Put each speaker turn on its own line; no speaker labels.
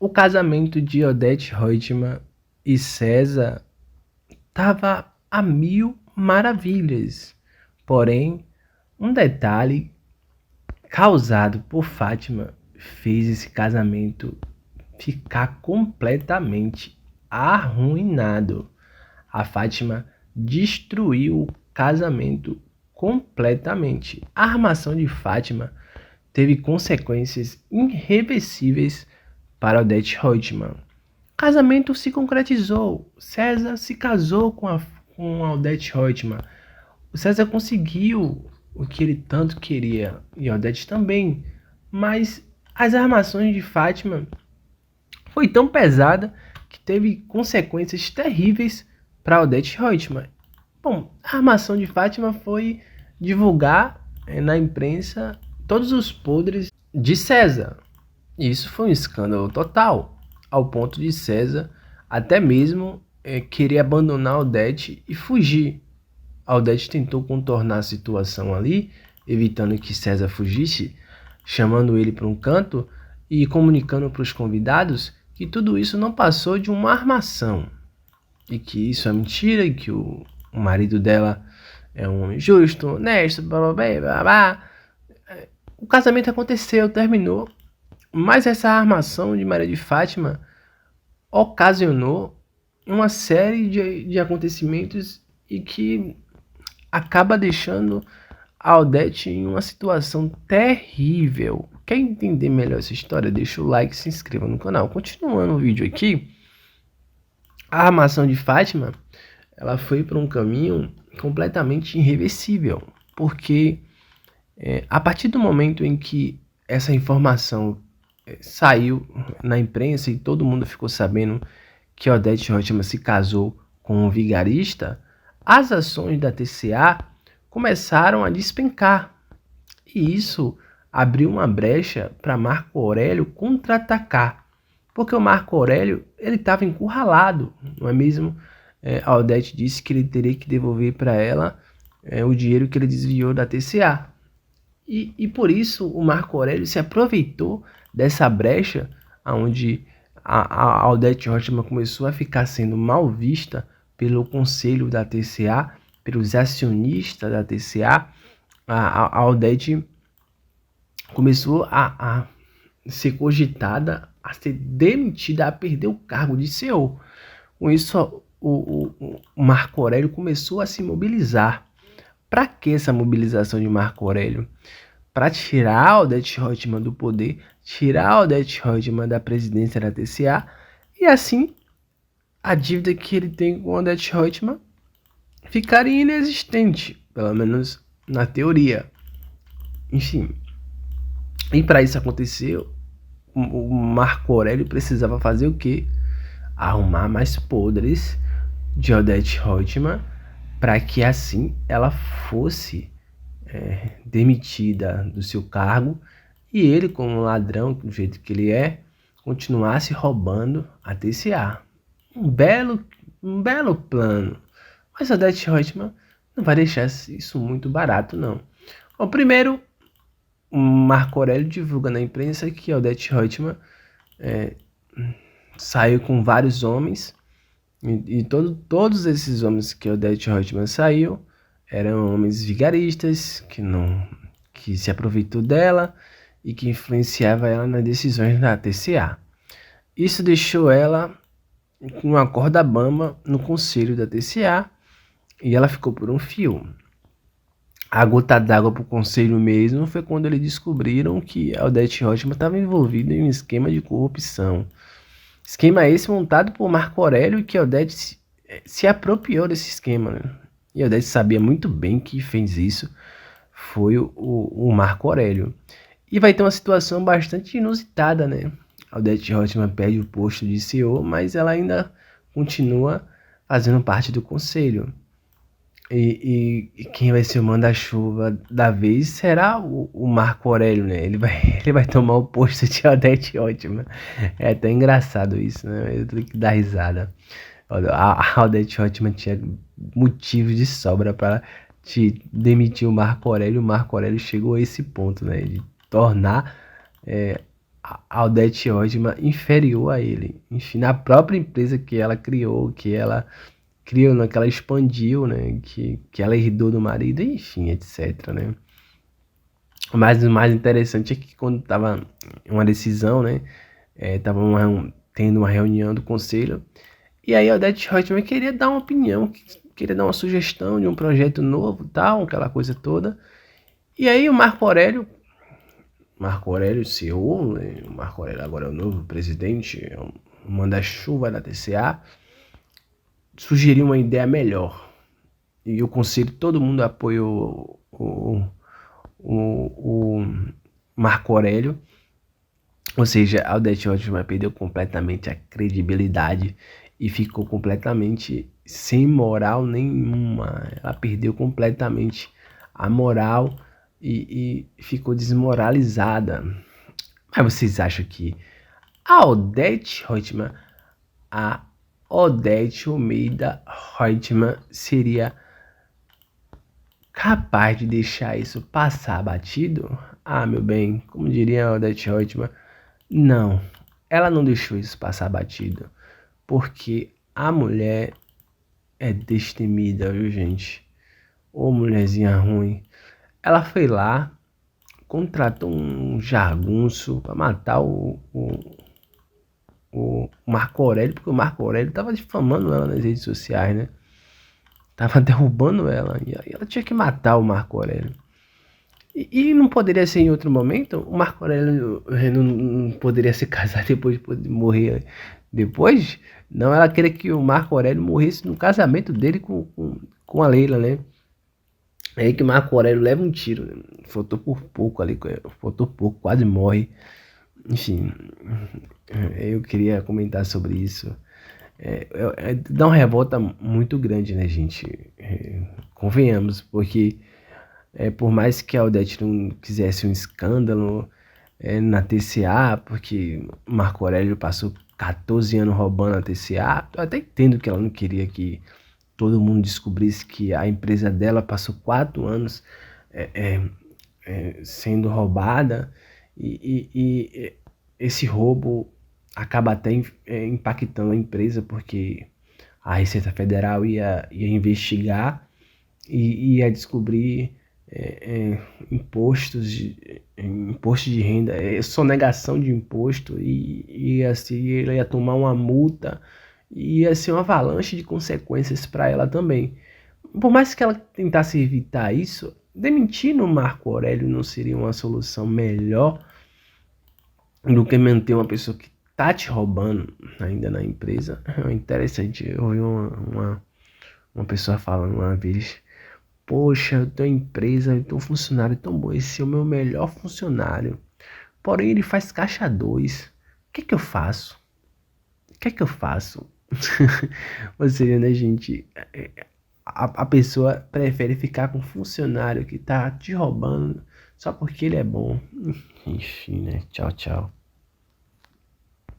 O casamento de Odete Roitman e César estava a mil maravilhas. Porém, um detalhe causado por Fátima fez esse casamento ficar completamente arruinado. A Fátima destruiu o casamento completamente. A armação de Fátima teve consequências irreversíveis para Odete Roitman. O casamento se concretizou. César se casou com a Odete Roitman. O César conseguiu o que ele tanto queria, e a Odete também. Mas as armações de Fátima foi tão pesada que teve consequências terríveis para Odete Roitman. Bom, a armação de Fátima foi divulgar na imprensa todos os podres de César. Isso foi um escândalo total, ao ponto de César até mesmo querer abandonar Odete e fugir. A Odete tentou contornar a situação ali, evitando que César fugisse, chamando ele para um canto e comunicando para os convidados que tudo isso não passou de uma armação. E que isso é mentira, e que o marido dela é um justo, honesto, blá blá blá blá. O casamento aconteceu, terminou, mas essa armação de Maria de Fátima ocasionou uma série de acontecimentos e que acaba deixando a Odete em uma situação terrível. Quer entender melhor essa história? Deixa o like e se inscreva no canal. Continuando o vídeo aqui, a armação de Fátima ela foi para um caminho completamente irreversível, porque a partir do momento em que essa informação saiu na imprensa e todo mundo ficou sabendo que Odete Roitman se casou com um vigarista, as ações da TCA começaram a despencar. E isso abriu uma brecha para Marco Aurélio contra-atacar. Porque o Marco Aurélio estava encurralado, não é mesmo? A Odete disse que ele teria que devolver para ela o dinheiro que ele desviou da TCA. E por isso o Marco Aurélio se aproveitou dessa brecha onde a Odete Roitman começou a ficar sendo mal vista pelo conselho da TCA, pelos acionistas da TCA. A Odete começou a ser cogitada, a ser demitida, a perder o cargo de CEO. Com isso, o Marco Aurélio começou a se mobilizar. Para que essa mobilização de Marco Aurélio? Para tirar a Odete Roitman do poder, tirar a Odete Roitman da presidência da TCA, e assim a dívida que ele tem com a Odete Roitman ficaria inexistente, pelo menos na teoria. Enfim, e para isso acontecer, o Marco Aurélio precisava fazer o quê? Arrumar mais podres de Odete Roitman para que assim ela fosse demitida do seu cargo e ele, como ladrão, do jeito que ele continuasse roubando a TCA. Um belo plano. Mas a Odete Roitman não vai deixar isso muito barato, não. Bom, primeiro, o Marco Aurélio divulga na imprensa que a Odete Roitman saiu com vários homens e todos esses homens que a Odete Roitman saiu eram homens vigaristas, que se aproveitou dela e que influenciava ela nas decisões da TCA. Isso deixou ela com uma corda bamba no conselho da TCA e ela ficou por um fio. A gota d'água para o conselho mesmo foi quando eles descobriram que a Odete Roitman estava envolvida em um esquema de corrupção. Esquema esse montado por Marco Aurélio e que a Odete se apropriou desse esquema, né? E a Odete sabia muito bem que fez isso foi o Marco Aurélio. E vai ter uma situação bastante inusitada, né? A Odete Roitman perde o posto de CEO, mas ela ainda continua fazendo parte do conselho. E quem vai ser o manda-chuva da vez será o Marco Aurélio, né? Ele vai tomar o posto de Odete Roitman. É até engraçado isso, né? Eu tenho que dar risada. A Odete Roitman tinha motivo de sobra para te demitir o Marco Aurélio. O Marco Aurélio chegou a esse ponto, né? De tornar a Odete Roitman inferior a ele. Enfim, na própria empresa que ela criou, né, que ela expandiu, né, que ela herdou do marido, enfim, etc, né. Mas o mais interessante é que quando tava uma decisão, né, tava tendo uma reunião do conselho, e aí a Odete Roitman queria dar uma opinião, queria dar uma sugestão de um projeto novo, tal, aquela coisa toda. E aí o Marco Aurélio CEO, né, o Marco Aurélio agora é o novo presidente, é um manda-chuva da TCA, sugeriu uma ideia melhor. E o conselho, todo mundo apoiou o Marco Aurélio. Ou seja, a Odete Roitman perdeu completamente a credibilidade e ficou completamente sem moral nenhuma. Ela perdeu completamente a moral e ficou desmoralizada. Mas vocês acham que a Odete Roitman, a Odete Almeida Roitman seria capaz de deixar isso passar batido? Ah, meu bem, como diria a Odete Roitman, não, ela não deixou isso passar batido, porque a mulher é destemida, viu, gente? Ô, mulherzinha ruim. Ela foi lá, contratou um jagunço pra matar o Marco Aurélio, porque o Marco Aurélio tava difamando ela nas redes sociais, né? Tava derrubando ela, e ela tinha que matar o Marco Aurélio. E não poderia ser em outro momento? O Marco Aurélio não poderia se casar depois de morrer depois? Não, ela queria que o Marco Aurélio morresse no casamento dele com a Leila, né? É aí que o Marco Aurélio leva um tiro, né? Faltou por pouco ali, faltou pouco, quase morre. Enfim, eu queria comentar sobre isso. Dá uma revolta muito grande, né, gente? Convenhamos, porque por mais que a Odete não quisesse um escândalo na TCA, porque Marco Aurélio passou 14 anos roubando a TCA, eu até entendo que ela não queria que todo mundo descobrisse que a empresa dela passou 4 anos sendo roubada e esse roubo acaba até impactando a empresa, porque a Receita Federal ia investigar e ia descobrir imposto de renda, sonegação de imposto, e assim ele ia tomar uma multa, e ia ser uma avalanche de consequências para ela também. Por mais que ela tentasse evitar isso, demitir no Marco Aurélio não seria uma solução melhor do que manter uma pessoa que tá te roubando ainda na empresa. É interessante, eu ouvi uma pessoa falando uma vez: poxa, eu tenho empresa, eu tenho um funcionário tão bom, esse é o meu melhor funcionário. Porém, ele faz caixa 2. O que é que eu faço? O que é que eu faço? Ou seja, né, gente? A pessoa prefere ficar com um funcionário que tá te roubando só porque ele é bom. Enfim, né? Tchau, tchau.